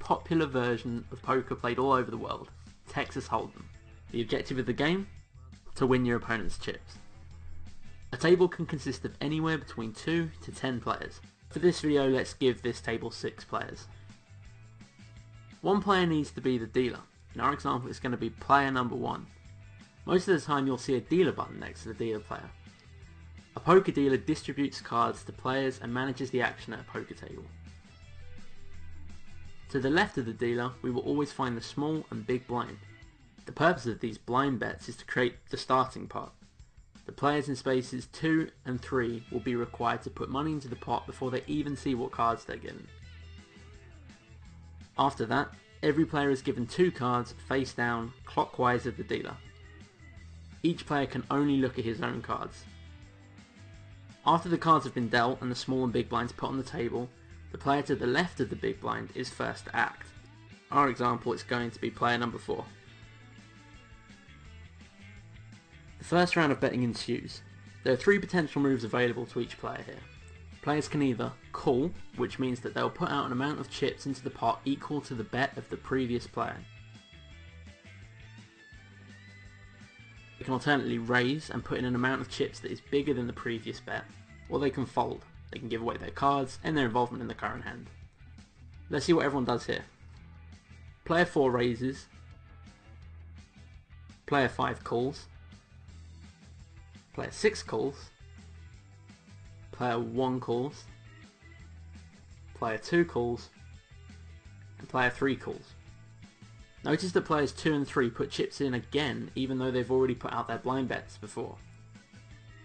popular version of poker played all over the world, Texas Hold'em. The objective of the game? To win your opponent's chips. A table can consist of anywhere between 2 to 10 players. For this video, let's give this table 6 players. One player needs to be the dealer. In our example, it's going to be player number 1. Most of the time you'll see a dealer button next to the dealer player. A poker dealer distributes cards to players and manages the action at a poker table. To the left of the dealer, we will always find the small and big blind. The purpose of these blind bets is to create the starting pot. The players in spaces 2 and 3 will be required to put money into the pot before they even see what cards they're given. After that, every player is given 2 cards face down, clockwise of the dealer. Each player can only look at his own cards. After the cards have been dealt and the small and big blinds put on the table, the player to the left of the big blind is first to act. Our example is going to be player number 4. The first round of betting ensues. There are 3 potential moves available to each player here. Players can either call, which means that they'll put out an amount of chips into the pot equal to the bet of the previous player. They can alternately raise and put in an amount of chips that is bigger than the previous bet, or they can fold. They can give away their cards and their involvement in the current hand. Let's see what everyone does here. Player 4 raises, player 5 calls, player 6 calls, player 1 calls, player 2 calls, and player 3 calls. Notice that players 2 and 3 put chips in again even though they've already put out their blind bets before.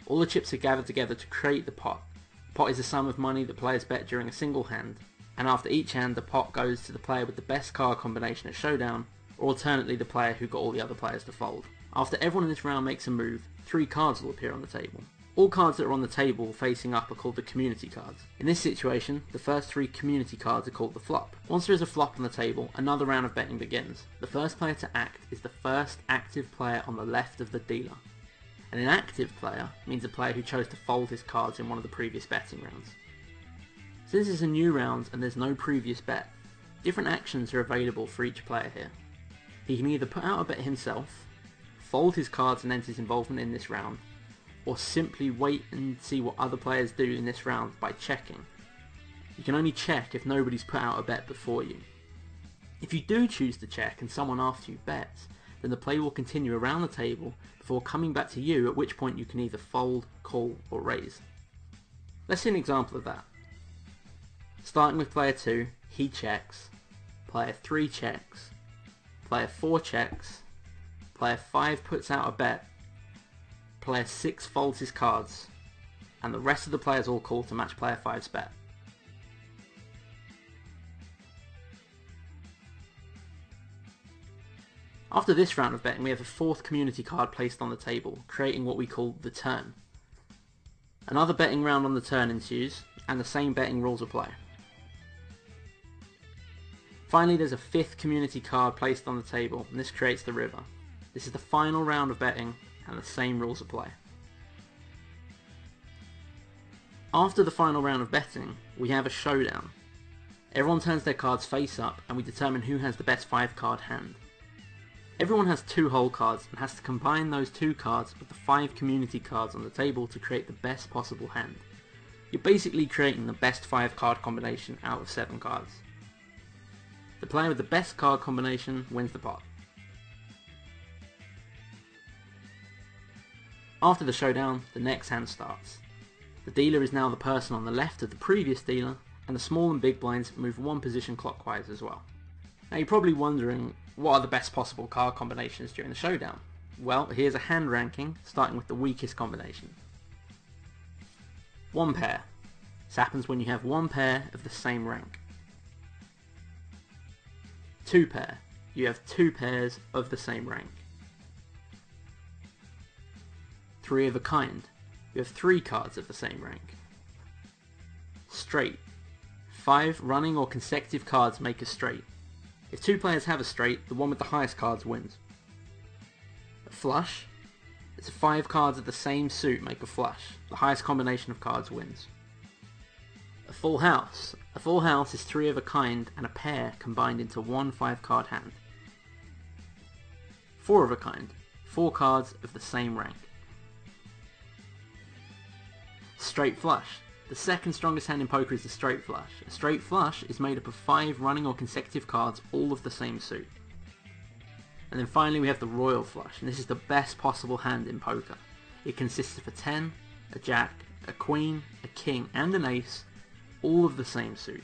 All the chips are gathered together to create the pot. The pot is a sum of money that players bet during a single hand, and after each hand the pot goes to the player with the best card combination at showdown, or alternately the player who got all the other players to fold. After everyone in this round makes a move, 3 cards will appear on the table. All cards that are on the table facing up are called the community cards. In this situation, the first 3 community cards are called the flop. Once there is a flop on the table, another round of betting begins. The first player to act is the first active player on the left of the dealer. An inactive player means a player who chose to fold his cards in one of the previous betting rounds. Since it's a new round and there's no previous bet, different actions are available for each player here. He can either put out a bet himself, fold his cards and end his involvement in this round, or simply wait and see what other players do in this round by checking. You can only check if nobody's put out a bet before you. If you do choose to check and someone after you bets, then the play will continue around the table before coming back to you, at which point you can either fold, call or raise. Let's see an example of that. Starting with player 2, he checks, player 3 checks, player 4 checks, player 5 puts out a bet, player 6 folds his cards, and the rest of the players all call to match player 5's bet. After this round of betting, we have a 4th community card placed on the table, creating what we call the turn. Another betting round on the turn ensues, and the same betting rules apply. Finally, there's a 5th community card placed on the table, and this creates the river. This is the final round of betting, and the same rules apply. After the final round of betting, we have a showdown. Everyone turns their cards face up and we determine who has the best 5-card hand. Everyone has 2 whole cards and has to combine those 2 cards with the 5 community cards on the table to create the best possible hand. You're basically creating the best 5-card combination out of 7 cards. The player with the best card combination wins the pot. After the showdown, the next hand starts. The dealer is now the person on the left of the previous dealer, and the small and big blinds move 1 position clockwise as well. Now you're probably wondering, what are the best possible card combinations during the showdown? Well, here's a hand ranking, starting with the weakest combination. 1 pair. This happens when you have 1 pair of the same rank. 2 pair. You have 2 pairs of the same rank. 3 of a kind. You have 3 cards of the same rank. Straight. 5 running or consecutive cards make a straight. If 2 players have a straight, the one with the highest cards wins. A flush. It's 5 cards of the same suit make a flush. The highest combination of cards wins. A full house. A full house is 3 of a kind and a pair combined into one 5-card hand. 4 of a kind. 4 cards of the same rank. Straight flush. The second strongest hand in poker is the straight flush. A straight flush is made up of 5 running or consecutive cards, all of the same suit. And then finally we have the royal flush, and this is the best possible hand in poker. It consists of a 10, a jack, a queen, a king and an ace, all of the same suit.